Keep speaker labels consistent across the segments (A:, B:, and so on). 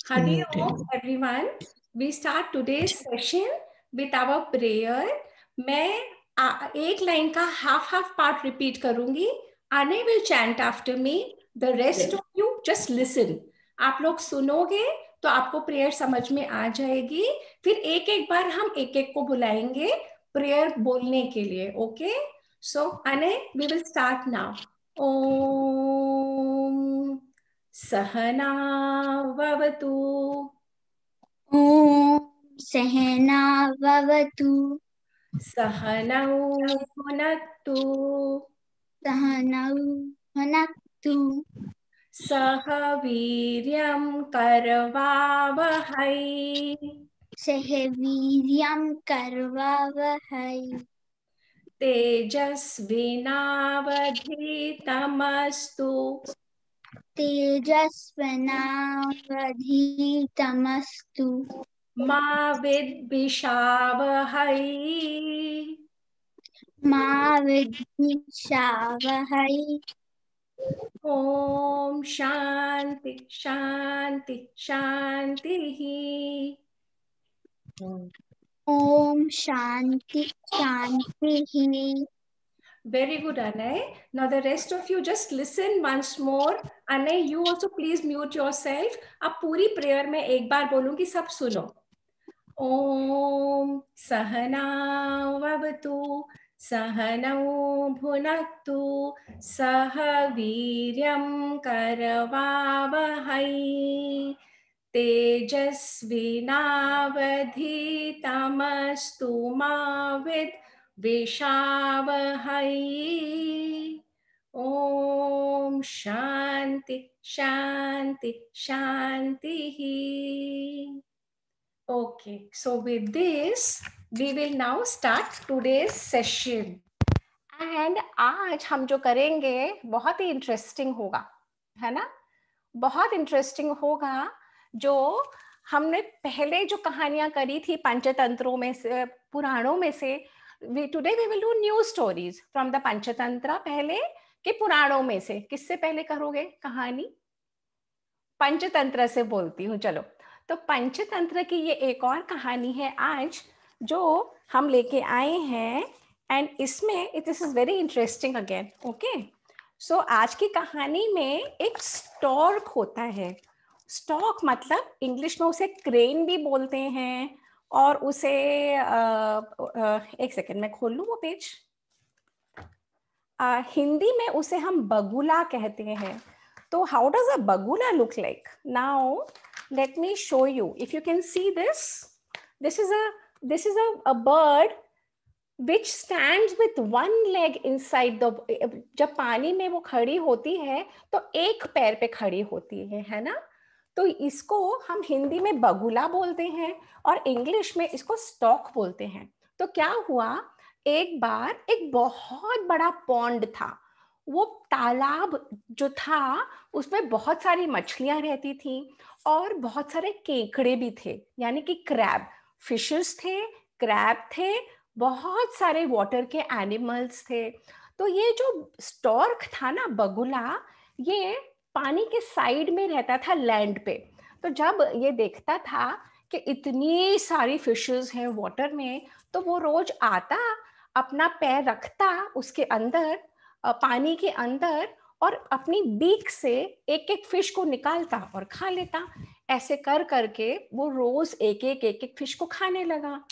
A: Hari Om, everyone. We start today's session with our prayer. मैं एक line का half part repeat करूंगी. Ane will chant after me. The rest of you just listen. आप लोग सुनोगे तो आपको प्रेयर समझ में आ जाएगी. फिर एक एक बार हम एक एक को बुलाएंगे प्रेयर बोलने के लिए. Okay? So Ane, we will start now. Om सहना ववतु
B: ॐ सहना भवतु
A: सहनौ भुनक्तु
B: सहनौ भुनक्तु
A: सह वीर्यं करवावहै
B: सह वीर्यं करवावहै
A: तेजस्विनावधीतमस्तु
B: तेजस्विनावधीतमस्तु
A: मा विद्विषावहै
B: मा विद्विषावहै
A: ॐ शान्ति शान्ति शान्तिः.
B: ॐ शान्ति शान्तिः.
A: Very good, Anay. Now the rest of you just listen once more. Anay, you also please mute yourself. अब पूरी prayer में एक बार बोलूंगी, सब सुनो. ओम सहना ववतु सहनौ भुनक्तु सह वीर्यं करवावहै तेजस्विनावधीतमस्तु मा विद्विषावहै. ओम शांति शांति शांतिः. Okay, so with this, we will now start today's session. And आज हम जो करेंगे बहुत ही इंटरेस्टिंग होगा, है ना? बहुत इंटरेस्टिंग होगा. जो हमने पहले जो कहानियां करी थी पंचतंत्रों में से, पुराणों में से, today we will do new stories from the Panchatantra. पहले के पुराणों में से किससे पहले करोगे कहानी? पंचतंत्र से बोलती हूँ. चलो, तो पंचतंत्र की ये एक और कहानी है आज जो हम लेके आए हैं. एंड इसमें this is very interesting again. Okay, so आज की कहानी में एक स्टॉर्क होता है. स्टॉर्क मतलब इंग्लिश में उसे क्रेन भी बोलते हैं, और उसे एक सेकेंड में खोल लूँ वो पेज. हिंदी में उसे हम बगुला कहते हैं. तो how does a bagula look like? Now let me show you. If you can see this, this is a bird which stands with one leg inside the. जब पानी में वो खड़ी होती है तो एक पैर पे खड़ी होती है ना? तो इसको हम हिंदी में बगुला बोलते हैं और इंग्लिश में इसको स्टॉक बोलते हैं. तो क्या हुआ, एक बार एक बहुत बड़ा पॉन्ड था. वो तालाब जो था उसमें बहुत सारी मछलियां रहती थी और बहुत सारे केकड़े भी थे, यानी कि क्रैब. फिशेस थे, क्रैब थे, बहुत सारे वाटर के एनिमल्स थे. तो ये जो स्टॉर्क था ना, बगुला, ये पानी के साइड में रहता था, लैंड पे. तो जब ये देखता था कि इतनी सारी फिशेस हैं वाटर में, तो वो रोज आता, अपना पैर रखता उसके अंदर, पानी के अंदर, और अपनी बीक से एक एक फिश को निकालता और खा लेता. ऐसे कर करके वो रोज एक एक फिश को खाने लगा.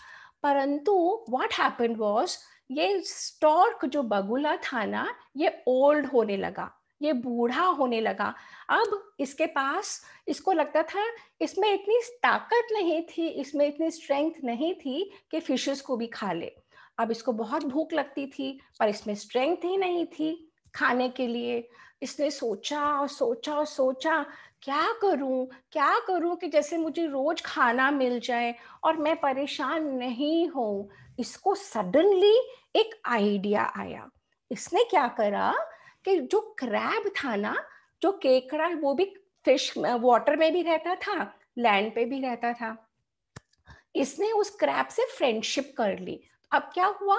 A: परंतु व्हाट हैपेंड वाज, ये स्टॉर्क जो बगुला था ना, ये ओल्ड होने लगा, ये बूढ़ा होने लगा. अब इसके पास, इसको लगता था इसमें इतनी ताकत नहीं थी, इसमें इतनी स्ट्रेंथ नहीं थी कि फिशेस को भी खा ले. अब इसको बहुत भूख लगती थी पर इसमें स्ट्रेंथ ही नहीं थी खाने के लिए. इसने सोचा और सोचा और सोचा, क्या करूं कि जैसे मुझे रोज खाना मिल जाए और मैं परेशान नहीं हूं. इसको सडनली एक आइडिया आया. इसने क्या करा कि जो क्रैब था ना, जो केकड़ा, वो भी फिश वाटर में भी रहता था, लैंड पे भी रहता था. इसने उस क्रैब से फ्रेंडशिप कर ली. अब क्या हुआ,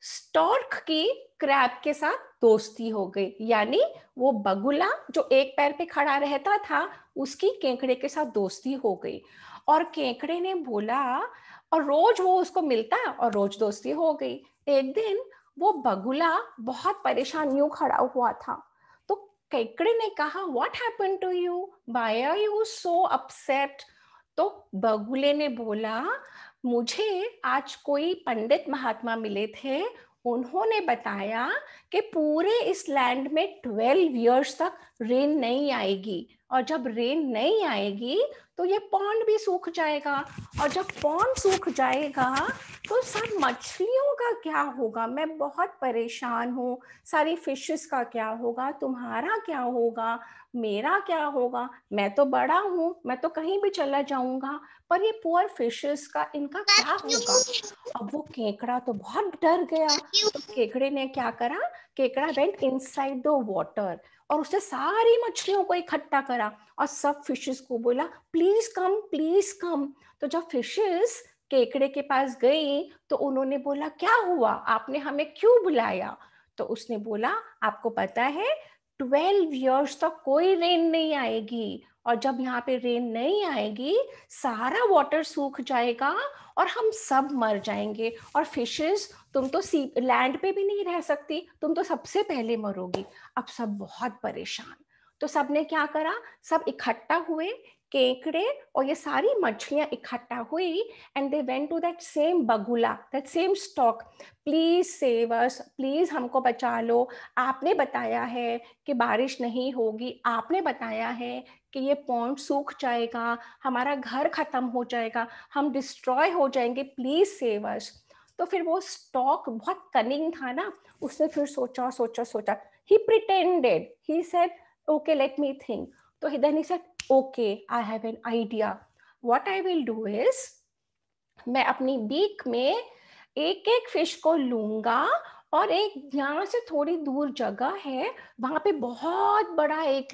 A: स्टॉर्क की क्रैब के साथ दोस्ती हो गई। यानी वो बगुला जो एक पैर पे खड़ा रहता था, उसकी केकड़े के साथ दोस्ती हो गई। और केकड़े ने बोला, और रोज वो उसको मिलता और रोज दोस्ती हो गई। एक दिन वो बगुला बहुत परेशान यूं खड़ा हुआ था, तो केकड़े ने कहा, what happened to you, why are you so upset. तो बगुले ने बोला, मुझे आज कोई पंडित महात्मा मिले थे, उन्होंने बताया कि पूरे इस लैंड में 12 इयर्स तक रेन नहीं आएगी, और जब रेन नहीं आएगी तो ये पॉन्ड भी सूख जाएगा, और जब पॉन्ड सूख जाएगा तो सब मछलियों का क्या होगा, मैं बहुत परेशान हूँ, सारी फिशेस का क्या होगा, तुम्हारा क्या होगा, मेरा क्या होगा, मैं तो बड़ा हूँ, मैं तो कहीं भी चला जाऊंगा, पर ये पुअर फिशेस का, इनका क्या होगा। अब वो केकड़ा तो बहुत डर गया। तो केकड़े ने क्या करा, केकड़ा वेंट इनसाइड द वाटर, और उसने सारी मछलियों को इकट्ठा करा और सब फिशेस को बोला, प्लीज कम, प्लीज कम। तो जब फिशेस केकड़े के पास गई तो उन्होंने बोला, क्या हुआ, आपने हमें क्यों बुलाया। तो उसने बोला, आपको पता है 12 इयर्स तक कोई रेन नहीं आएगी, और जब यहाँ पे रेन नहीं आएगी सारा वाटर सूख जाएगा और हम सब मर जाएंगे, और फिशेस, तुम तो सी लैंड पे भी नहीं रह सकती, तुम तो सबसे पहले मरोगी। अब सब बहुत परेशान। तो सब ने क्या करा, सब इकट्ठा हुए, केकड़े और ये सारी मछलियां इकट्ठा हुई, and they went to that same bagula, that same stork, please save us, please हमको बचा लो, आपने बताया है कि बारिश नहीं होगी, आपने बताया है कि ये पॉन्ड सूख जाएगा, हमारा घर खत्म हो जाएगा, हम डिस्ट्रॉय हो जाएंगे, प्लीज सेव अस। तो फिर वो स्टॉक बहुत कनिंग था ना, उसने फिर सोचा सोचा सोचा, he pretended, he said okay let me think. तो then he said, okay I have an idea, what I will do is, मैं अपनी बीक में एक एक फिश को लूंगा, और एक यहाँ से थोड़ी दूर जगह है, वहां पे बहुत बड़ा एक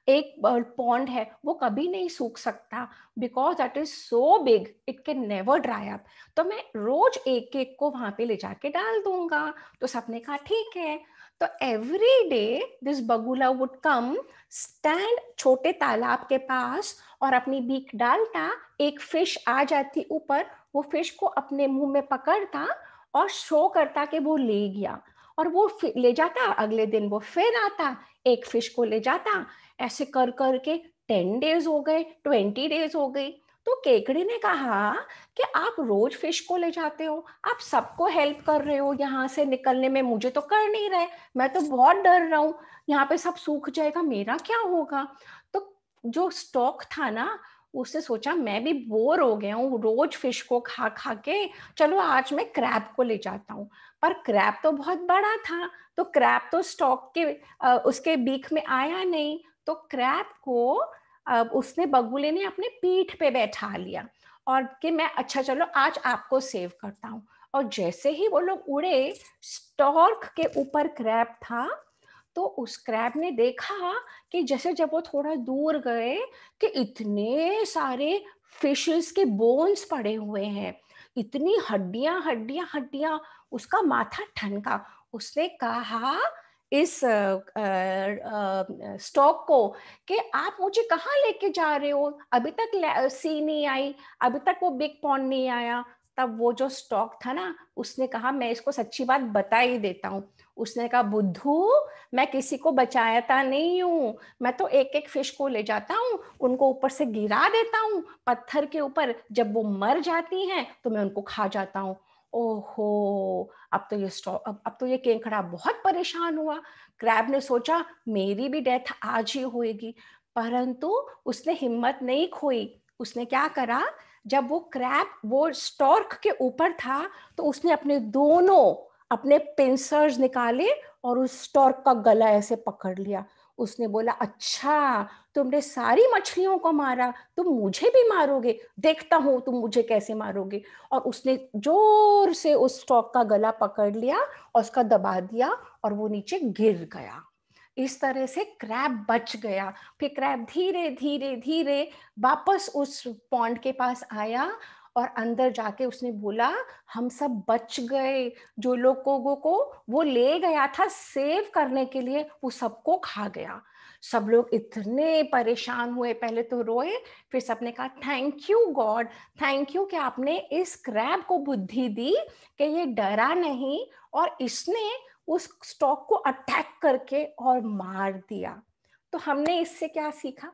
A: एक पॉन्ड है, वो कभी नहीं सूख सकता, because that is so big it can never dry up. तो मैं रोज एक एक को वहां पे ले जाके डाल दूंगा। तो सबने कहा ठीक है। तो एवरी डे दिस बगुला वुड कम, स्टैंड छोटे तालाब के पास, और अपनी बीक डालता, एक फिश आ जाती ऊपर, वो फिश को अपने मुंह में पकड़ता और शो करता कि वो ले गया, और वो ले जाता, अगले दिन वो फिर आता, एक फिश को ले जाता, ऐसे कर कर के 10 डेज हो गए, 20 डेज हो गई। तो केकड़े ने कहा कि आप रोज फिश को ले जाते हो, आप सबको हेल्प कर रहे हो यहाँ से निकलने में, मुझे तो कर नहीं रहे, मैं तो बहुत डर रहा हूँ, यहाँ पे सब सूख जाएगा, मेरा क्या होगा। तो जो स्टॉक था ना, उसने सोचा मैं भी बोर हो गया हूँ रोज फिश को खा खा के, चलो आज मैं क्रैब को ले जाता हूँ। पर क्रैब तो बहुत बड़ा था, तो क्रैब तो स्टॉक के उसके बीक में आया नहीं, तो क्रैब को उसने, बगुले ने अपने पीठ पे बैठा लिया, और कि मैं, अच्छा चलो आज आपको सेव करता हूँ। और जैसे ही वो लोग उड़े, स्टॉर्क के ऊपर क्रैब था, तो उस क्रैब ने देखा कि जैसे जब वो थोड़ा दूर गए कि इतने सारे फिशेस के बोन्स पड़े हुए हैं, इतनी हड्डियां हड्डियां हड्डियां, उसका माथा ठनका। उसने कहा इस स्टॉक को कि आप मुझे कहाँ लेके जा रहे हो, अभी तक सी नहीं आई, अभी तक वो बिग पॉन्ड नहीं आया। तब वो जो स्टॉक था ना, उसने कहा मैं इसको सच्ची बात बता ही देता हूँ। उसने कहा, बुद्धू, मैं किसी को बचाता नहीं हूँ, मैं तो एक एक फिश को ले जाता हूँ, उनको ऊपर से गिरा देता हूँ पत्थर के ऊपर, जब वो मर जाती हैं तो मैं उनको खा जाता हूँ। ओहो, अब तो ये केकड़ा बहुत परेशान हुआ। क्रैब ने सोचा मेरी भी डेथ आज ही होएगी, परंतु उसने हिम्मत नहीं खोई। उसने क्या करा, जब वो क्रैब वो स्टॉर्क के ऊपर था, तो उसने अपने पिंसर्स निकाले और उस स्टॉर्क का गला ऐसे पकड़ लिया। उसने बोला, अच्छा तुमने सारी मछलियों को मारा, तुम मुझे भी मारोगे, देखता हूं तुम मुझे कैसे मारोगे। और उसने जोर से उस स्टॉर्क का गला पकड़ लिया और उसका दबा दिया, और वो नीचे गिर गया। इस तरह से क्रैब बच गया। फिर क्रैब धीरे धीरे धीरे वापस उस पॉन्ड के पास आया, और अंदर जाके उसने बोला हम सब बच गए, जो लोगों को वो ले गया था सेव करने के लिए वो सबको खा गया। सब लोग इतने परेशान हुए, पहले तो रोए, फिर सबने कहा thank you God, thank you कि आपने इस क्रैब को बुद्धि दी कि ये डरा नहीं और इसने उस स्टॉक को अटैक करके और मार दिया। तो हमने इससे क्या सीखा?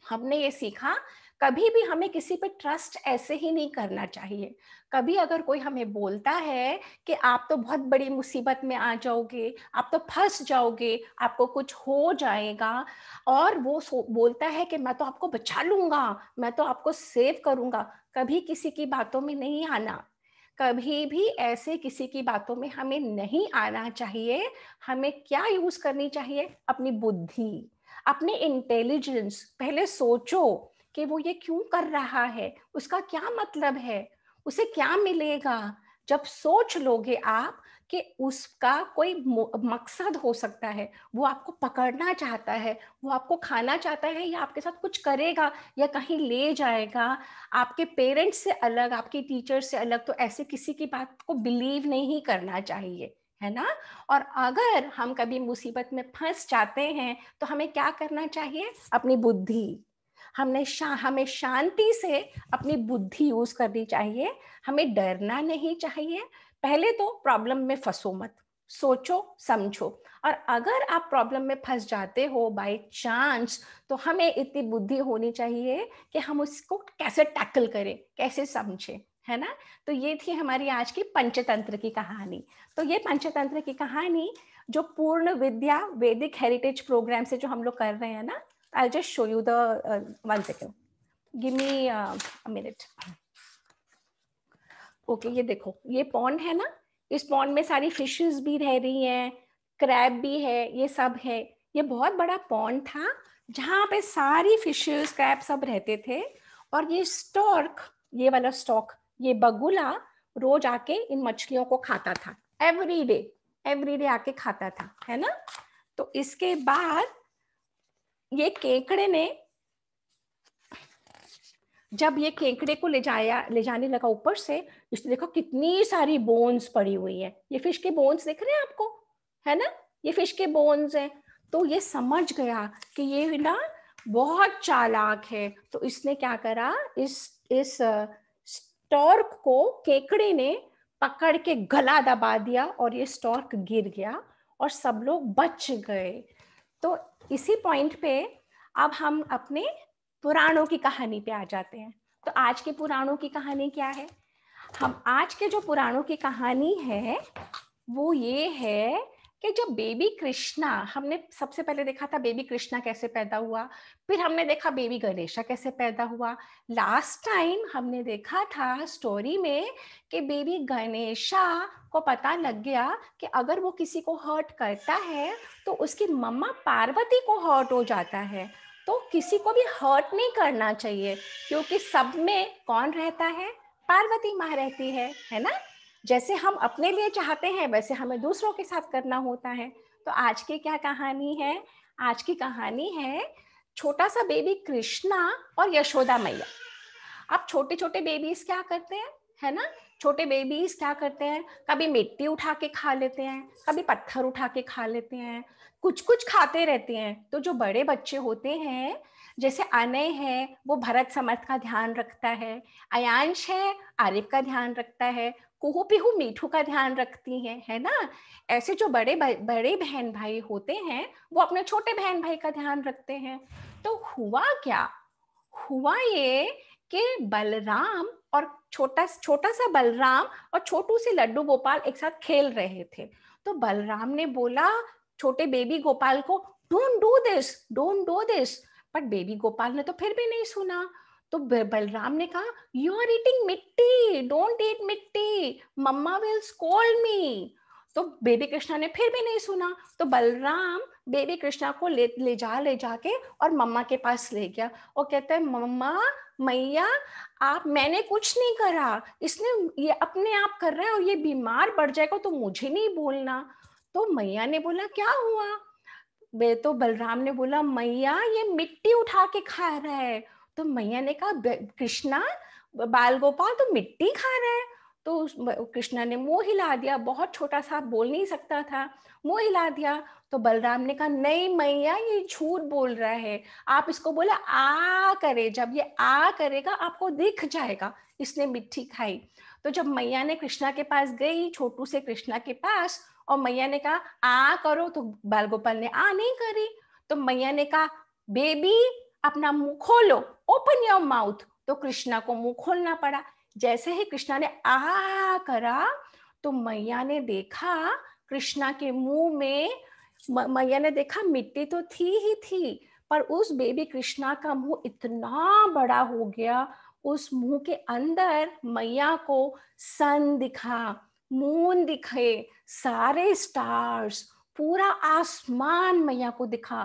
A: हमने ये सीखा कभी भी हमें किसी पे ट्रस्ट ऐसे ही नहीं करना चाहिए। कभी अगर कोई हमें बोलता है कि आप तो बहुत बड़ी मुसीबत में आ जाओगे, आप तो फंस जाओगे, आपको कुछ हो जाएगा, और वो बोलता है कि मैं तो आपको बचा लूंगा, मैं तो आपको सेव करूंगा, कभी किसी की बातों में नहीं आना। कभी भी ऐसे किसी की बातों में हमें नहीं आना चाहिए। हमें क्या यूज करनी चाहिए? अपनी बुद्धि, अपने इंटेलिजेंस। पहले सोचो कि वो ये क्यों कर रहा है, उसका क्या मतलब है, उसे क्या मिलेगा। जब सोच लोगे आप कि उसका कोई मकसद हो सकता है, वो आपको पकड़ना चाहता है, वो आपको खाना चाहता है, या आपके साथ कुछ करेगा, या कहीं ले जाएगा, आपके पेरेंट्स से अलग, आपके टीचर से अलग, तो ऐसे किसी की बात को बिलीव नहीं करना चाहिए, है ना। और अगर हम कभी मुसीबत में फंस जाते हैं तो हमें क्या करना चाहिए? अपनी बुद्धि, हमें शांति से अपनी बुद्धि यूज करनी चाहिए। हमें डरना नहीं चाहिए। पहले तो प्रॉब्लम में फंसो मत, सोचो समझो, और अगर आप प्रॉब्लम में फंस जाते हो बाय चांस, तो हमें इतनी बुद्धि होनी चाहिए कि हम उसको कैसे टैकल करें, कैसे समझें, है ना। तो ये थी हमारी आज की पंचतंत्र की कहानी। तो ये पंचतंत्र की कहानी जो पूर्ण विद्या वैदिक हेरिटेज प्रोग्राम से जो हम लोग कर रहे हैं ना, I'll just show you the 1 second. Give me a minute. Okay, ये देखो, ये पॉन्ड है ना, इस पॉन्ड में सारी फिशेस भी रह रही हैं, क्रैब भी है, ये सब है। ये बहुत बड़ा पॉन्ड था जहाँ पे सारी फिशेस क्रैब सब रहते थे। और ये स्टॉर्क, ये वाला स्टॉक, ये बगुला रोज आके इन मछलियों को खाता था, एवरी डे आके खाता था, है ना। तो इसके बाद ये केकड़े ने, जब ये केकड़े को ले जाने लगा ऊपर से, इसने देखा कितनी सारी बोन्स पड़ी हुई है। ये फिश के बोन्स दिख रहे हैं आपको, है ना, ये फिश के बोन्स हैं। तो ये समझ गया कि ये ना बहुत चालाक है। तो इसने क्या करा, इस स्टॉर्क को केकड़े ने पकड़ के गला दबा दिया और ये स्टॉर्क गिर गया और सब लोग बच गए। तो इसी पॉइंट पे अब हम अपने पुराणों की कहानी पे आ जाते हैं। तो आज के पुराणों की कहानी क्या है? हम आज के जो पुराणों की कहानी है वो ये है कि जब बेबी कृष्णा, हमने सबसे पहले देखा था बेबी कृष्णा कैसे पैदा हुआ, फिर हमने देखा बेबी गणेशा कैसे पैदा हुआ। लास्ट टाइम हमने देखा था स्टोरी में कि बेबी गणेशा को पता लग गया कि अगर वो किसी को हर्ट करता है तो उसकी मम्मा पार्वती को हर्ट हो जाता है। तो किसी को भी हर्ट नहीं करना चाहिए, क्योंकि सब में कौन रहता है? पार्वती माँ रहती है ना। जैसे हम अपने लिए चाहते हैं वैसे हमें दूसरों के साथ करना होता है। तो आज की क्या कहानी है? आज की कहानी है छोटा सा बेबी कृष्णा और यशोदा मैया। अब छोटे छोटे बेबीज क्या करते हैं, है ना, छोटे बेबीज क्या करते हैं, कभी मिट्टी उठा के खा लेते हैं, कभी पत्थर उठा के खा लेते हैं, कुछ कुछ खाते रहते हैं। तो जो बड़े बच्चे होते हैं, जैसे अनय है वो भरत समर्थ का ध्यान रखता है, अयांश है आरिफ का ध्यान रखता है, कुहू पिहू मीठू का ध्यान रखती है ना। ऐसे जो बड़े बड़े बहन भाई होते हैं वो अपने छोटे बहन भाई का ध्यान रखते हैं। तो हुआ क्या, हुआ ये कि बलराम और छोटा छोटा सा बलराम और छोटू से लड्डू गोपाल एक साथ खेल रहे थे। तो बलराम ने बोला छोटे बेबी गोपाल को, don't do this, don't do this. But baby Gopal ने तो फिर भी नहीं सुना। तो बलराम ने कहा, यू आर ईटिंग मिट्टी, डोंट ईट मिट्टी, मम्मा विल स्कोल्ड मी। तो बेबी कृष्णा ने फिर भी नहीं सुना। तो बलराम बेबी कृष्णा को ले जाके और मम्मा के पास ले गया और कहते हैं, मम्मा, मैया, आप, मैंने कुछ नहीं करा, इसने ये अपने आप कर रहा है और ये बीमार पड़ जाएगा तो मुझे नहीं बोलना। तो मैया ने बोला, क्या हुआ? तो बलराम ने बोला, मैया ये मिट्टी उठा के खा रहा है। तो मैया ने कहा कृष्णा, बाल गोपाल तो मिट्टी खा रहा है। तो कृष्णा ने मुंह हिला दिया, बहुत छोटा सा, बोल नहीं सकता था, मुंह हिला दिया। तो बलराम ने कहा नहीं मैया, ये झूठ बोल रहा है, आप इसको बोला आ करे, जब ये आ करेगा आपको दिख जाएगा इसने मिट्टी खाई। तो जब मैया ने कृष्णा के पास गई, छोटू से कृष्णा के पास, और मैया ने कहा आ करो, तो बाल गोपाल ने आ नहीं करी। तो मैया ने कहा बेबी अपना मुंह खोलो, ओपन योर माउथ। तो कृष्णा को मुंह खोलना पड़ा। जैसे ही कृष्णा ने आ करा तो मैया ने देखा कृष्णा के मुंह में, मैया ने देखा मिट्टी तो थी ही थी, पर उस बेबी कृष्णा का मुंह इतना बड़ा हो गया, उस मुंह के अंदर मैया को सन दिखा, मून दिखे, सारे स्टार्स, पूरा आसमान मैया को दिखा,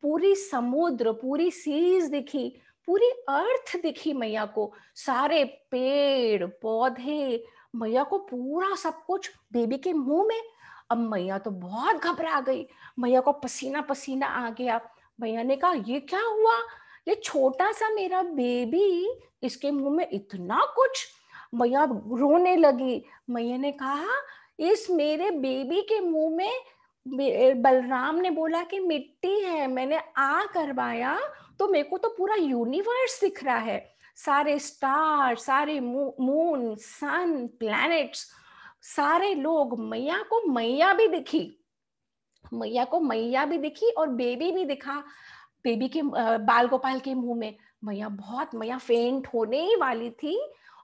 A: पूरी समुद्र, पूरी सीज दिखी, पूरी अर्थ दिखी मैया को, सारे पेड़ पौधे, मैया को पूरा सब कुछ बेबी के मुंह में। अब मैया तो बहुत घबरा गई, मैया को पसीना पसीना आ गया। मैया ने कहा ये क्या हुआ, ये छोटा सा मेरा बेबी, इसके मुंह में इतना कुछ। मैया रोने लगी। मैया ने कहा इस मेरे बेबी के मुंह में बलराम ने बोला कि मिट्टी है, मैंने आ करवाया तो मेरे को तो पूरा यूनिवर्स दिख रहा है, सारे स्टार, सारे मून, सन, प्लैनेट्स, सारे लोग। मैया को मैया भी दिखी, मैया को मैया भी दिखी और बेबी भी दिखा बेबी के बाल गोपाल के मुंह में। मैया फेंट होने ही वाली थी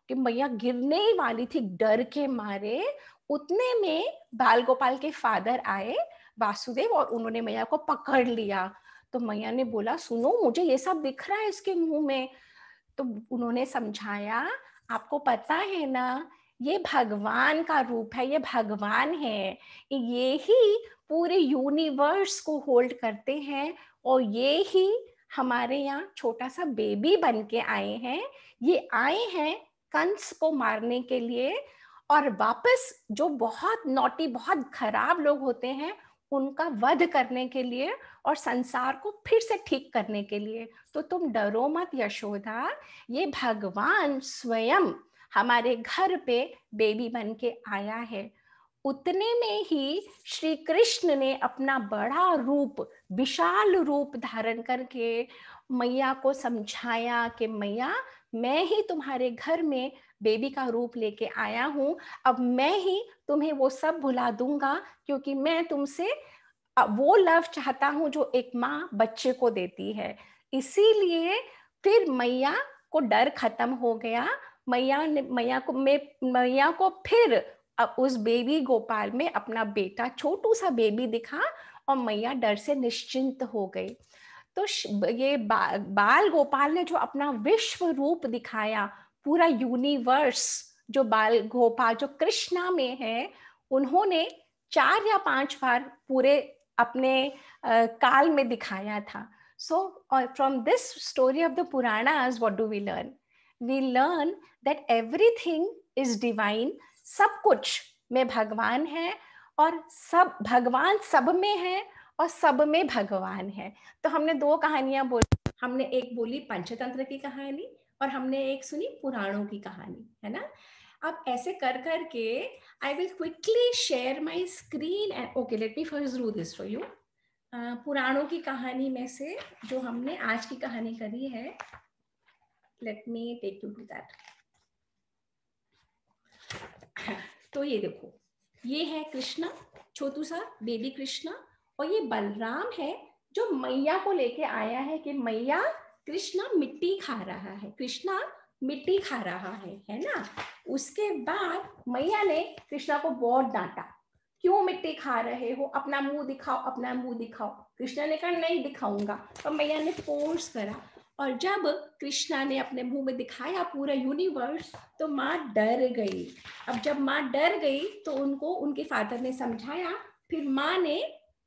A: कि मैया गिरने ही वाली थी डर के मारे। उतने में बाल गोपाल के फादर आए, वासुदेव, और उन्होंने मैया को पकड़ लिया। तो मैया ने बोला सुनो मुझे ये सब दिख रहा है इसके मुंह में। तो उन्होंने समझाया आपको पता है ना, ये भगवान का रूप है, ये भगवान है, ये ही पूरे यूनिवर्स को होल्ड करते हैं, और ये ही हमारे यहाँ छोटा सा बेबी बन के आए हैं। ये आए हैं कंस को मारने के लिए, और वापस जो बहुत नॉटी, बहुत खराब लोग होते हैं उनका वध करने के लिए, और संसार को फिर से ठीक करने के लिए। तो तुम डरो मत यशोदा, ये भगवान स्वयं हमारे घर पे बेबी बन के आया है। उतने में ही श्री कृष्ण ने अपना बड़ा रूप, विशाल रूप धारण करके मैया को समझाया कि मैया मैं ही तुम्हारे घर में बेबी का रूप लेके आया हूँ, अब मैं ही तुम्हें वो सब भुला दूंगा, क्योंकि मैं तुमसे वो लव चाहता हूँ जो एक माँ बच्चे को देती है। इसीलिए फिर मैया को डर खत्म हो गया। मैया को फिर उस बेबी गोपाल में अपना बेटा छोटू सा बेबी दिखा, और मैया डर से निश्चिंत हो गई। तो ये बाल गोपाल ने जो अपना विश्व रूप दिखाया, पूरा यूनिवर्स जो बाल गोपाल जो कृष्णा में है, उन्होंने 4 या 5 बार पूरे अपने काल में दिखाया था। So from this story of the Puranas what do we learn? We learn that everything is divine, सब कुछ में भगवान है, और सब भगवान सब में है और सब में भगवान है। तो हमने 2 कहानियां बोली, हमने एक बोली पंचतंत्र की कहानी और हमने एक सुनी पुराणों की कहानी, है ना। अब ऐसे कर करके I will quickly share my screen and okay let me first do this for you. पुराणों की कहानी में से जो हमने आज की कहानी करी है, let me take you to that. तो ये देखो, ये है कृष्णा, छोटू सा बेबी कृष्णा, और ये बलराम है जो मैया को लेके आया है कि मैया कृष्णा मिट्टी खा रहा है, कृष्णा मिट्टी खा रहा है ना। उसके बाद मैया ने कृष्णा को बहुत डांटा, क्यों मिट्टी खा रहे हो, अपना मुंह दिखाओ, अपना मुंह दिखाओ। कृष्णा ने कहा नहीं दिखाऊंगा, तो मैया ने फोर्स करा, और जब कृष्णा ने अपने मुंह में दिखाया पूरा यूनिवर्स, तो माँ डर गई। अब जब माँ डर गई तो उनको उनके फादर ने समझाया, फिर माँ ने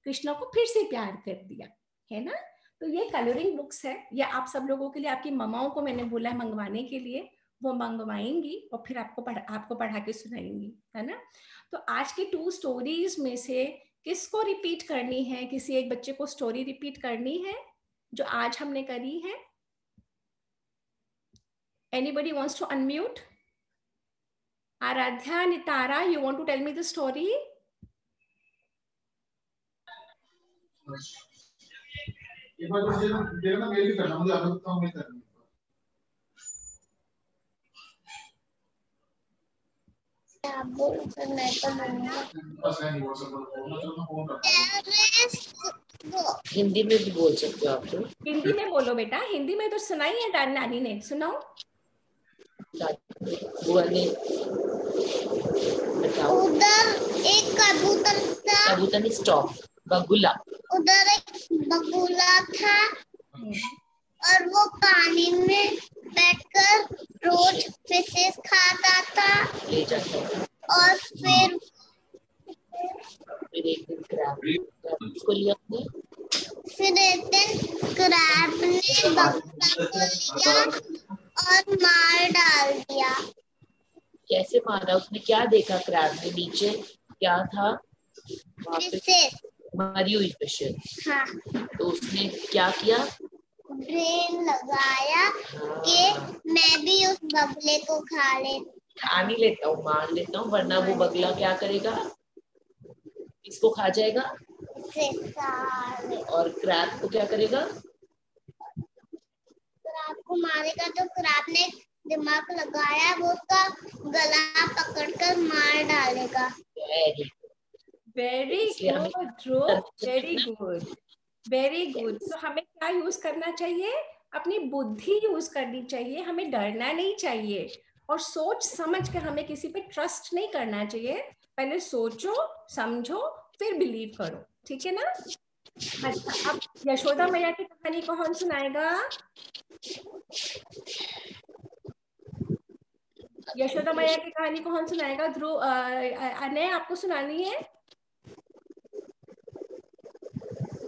A: कृष्णा को फिर से प्यार कर दिया, है ना। तो ये कलरिंग बुक्स है, ये आप सब लोगों के लिए, आपकी ममाओं को मैंने बोला है मंगवाने के लिए, वो मंगवाएंगी और फिर आपको पढ़ा के सुनाएंगी, है ना। तो आज की 2 स्टोरीज में से किसको रिपीट करनी है, किसी एक बच्चे को स्टोरी रिपीट करनी है जो आज हमने करी है? Anybody wants to unmute? Aradhya, Nitara, you want to tell me the story?
C: Hindi में भी बोल सकते हो आप लोग।
A: हिंदी में बोलो बेटा, हिंदी में तो सुनाई है नानी ने, सुनाओ।
C: बुआ ने बताओ।
B: उधर एक कबूतर था।
C: कबूतर नहीं, स्टॉप, बगुला।
B: उधर एक बगुला था और वो पानी में बैठकर रोज फिशेस खाता था।
C: ले जाता था।
B: और फिर
C: एक दिन क्रैब को लिया अपने।
B: फिर एक दिन क्रैब ने बगुला को लिया और मार डाल दिया।
C: कैसे मारा? उसने क्या देखा? क्रैब ने नीचे क्या था?
B: फिशेस।
C: मरी हुई फिशेस।
B: हाँ।
C: तो उसने क्या किया?
B: ब्रेन लगाया कि मैं भी उस बगुले को खा ले।
C: खा नहीं लेता हूँ, मार लेता हूँ, वरना वो बगुला क्या करेगा? इसको खा जाएगा। और क्रैब को क्या करेगा?
B: क्रैब को मारेगा। तो क्रैब ने दिमाग लगाया, वो उसका गला पकड़कर मार डालेगा।
A: वेरी गुड ध्रुव, वेरी गुड, वेरी गुड। तो हमें क्या यूज करना चाहिए? अपनी बुद्धि यूज करनी चाहिए, हमें डरना नहीं चाहिए और सोच समझ कर हमें किसी पे ट्रस्ट नहीं करना चाहिए। पहले सोचो, समझो, फिर बिलीव करो, ठीक है ना? अच्छा, अब यशोदा मैया की कहानी कौन सुनाएगा? यशोदा मैया की कहानी कौन सुनाएगा? ध्रुव, अनय आपको सुनानी है?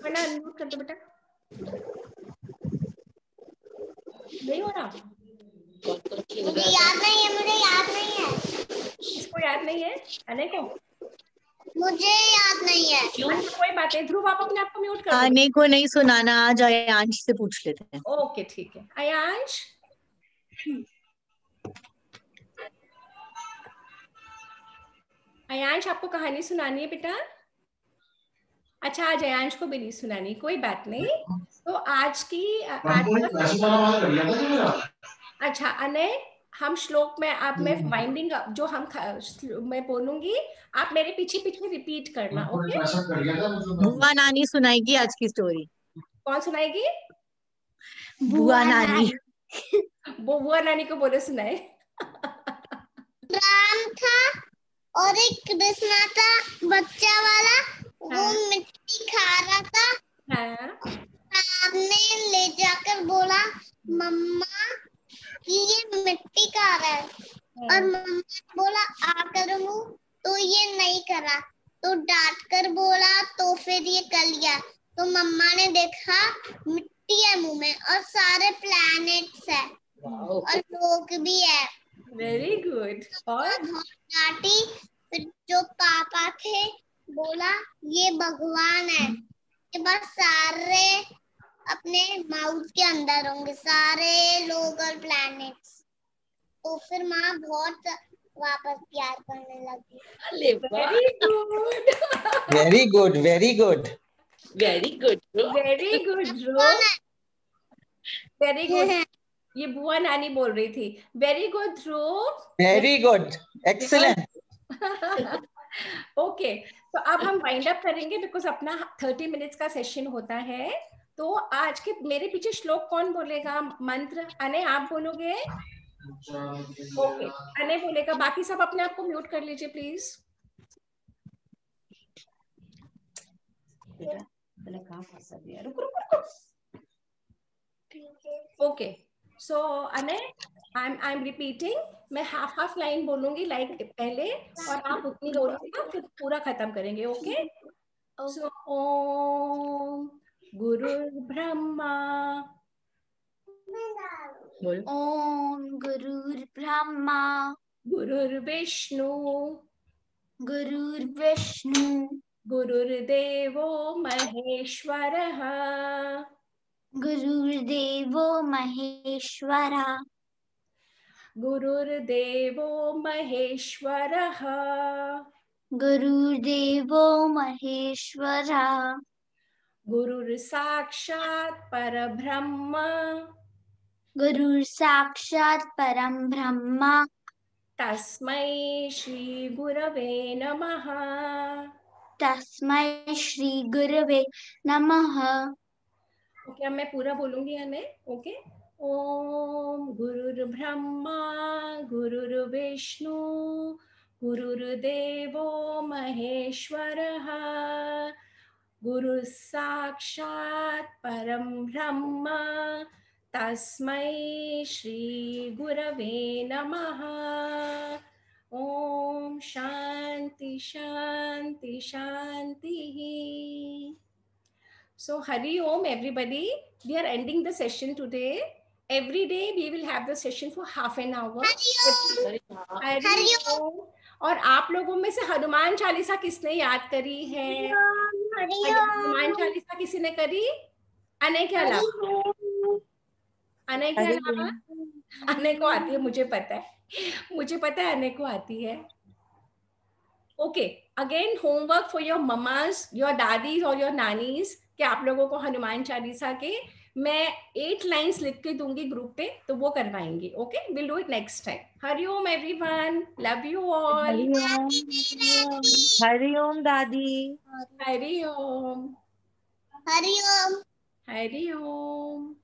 A: वरना अनम्यूट कर दो बेटा। नहीं हो रहा?
B: मुझे याद नहीं है, मुझे याद नहीं है।
A: इसको याद नहीं है? अनय को?
B: मुझे याद नहीं है।
A: क्यों? अच्छा, कोई बात नहीं। ध्रुव, आप अपने आप को म्यूट कर दो।
D: आने को नहीं सुनाना, आज अयांश से पूछ लेते हैं।
A: ओके, ठीक है। अयांश, अयांश आपको कहानी सुनानी है बेटा? अच्छा, आज अयांश को भी नहीं सुनानी, कोई बात नहीं। तो आज अच्छा अनय, हम श्लोक में आप मैं वाइंडिंग अप जो मैं बोलूंगी, आप मेरे पीछे पीछे रिपीट करना, ओके?
D: बुआ नानी सुनाएगी आज की स्टोरी।
A: कौन सुनाएगी?
D: बुआ नानी।
A: बुआ नानी को बोले सुनाए।
B: राम था और एक कृष्णा था, बच्चा वाला। वो मिट्टी खा रहा था। राम ने ले जाकर बोला मम्मा कि ये मिट्टी खा रहा है। और मम्मा ने बोला आ करूँ, तो ये नहीं करा। तो डांट कर बोला, तो फिर ये कर लिया। तो मम्मा ने देखा मिट्टी है मुंह में और सारे प्लैनेट्स है और लोग भी है।
A: Very good. और
B: डांटी। फिर जो पापा थे बोला ये भगवान है, ये बस सारे अपने माउथ के अंदर होंगे, सारे लोग और प्लैनेट्स। तो फिर माँ बहुत वापस प्यार करने लगी।
A: Very good,
E: very good, very good,
C: very good,
A: very good, very good. ये बुआ नानी बोल रही थी। वेरी गुड ध्रुव,
E: वेरी गुड, एक्सीलेंट।
A: ओके, तो अब हम वाइंड अप करेंगे बिकॉज अपना 30 मिनट्स का सेशन होता है। तो आज के मेरे पीछे श्लोक कौन बोलेगा? मंत्र अनय आप बोलोगे? ओके, अनय बोलेगा। बाकी सब अपने आप को म्यूट कर लीजिए please. Okay, so Anay I am repeating. मैं हाफ लाइन बोलूंगी लाइक पहले, और आप उतनी बोलिएगा, फिर पूरा खत्म करेंगे। ओके? सो ओम गुरुर्ब्रह्मा,
B: ओम गुरुर्ब्रह्मा,
A: गुरुर्विष्णु,
B: गुरुर्विष्णु,
A: गुरुर्देवो महेश्वरः,
B: गुरुर्देवो महेश्वरा,
A: गुरुर्देवो महेश्वरः
B: गुरुर्देवो महेश्वरः
A: गुरुर्साक्षात् परब्रह्म
B: गुरुर्साक्षात् परं ब्रह्म
A: तस्मै श्री गुरवे नमः।
B: तस्मै श्री गुरवे नमः।
A: ओके, अब मैं पूरा बोलूंगी यानी। ओके, ओम गुरुर्ब्रह्मा गुरुर्विष्णु गुरुर्देवो महेश्वरः गुरुसाक्षात् परं ब्रह्म तस्मै श्री गुरवे नमः। ओम शांति शांति शांति। So Hari Om everybody, we are ending the session today. Every day we will have the session for half an hour. Hari Om. और आप लोगों में से हनुमान चालीसा किसने याद करी है? हनुमान चालीसा किसी ने करी? अने के अलावा? अने के अलावा? अने को आती है, मुझे पता है, मुझे पता है अने को आती है। Okay, again homework for your mamas, your dadis और योर नानीज कि आप लोगों को हनुमान चालीसा के मैं 8 लाइंस लिख के दूंगी ग्रुप पे, तो वो करवाएंगे। Okay, will do it next time. Hariom everyone, love you all.
D: Hariom, Hariom दादी।
A: हरिओम,
B: हरिओम,
A: हरिओम।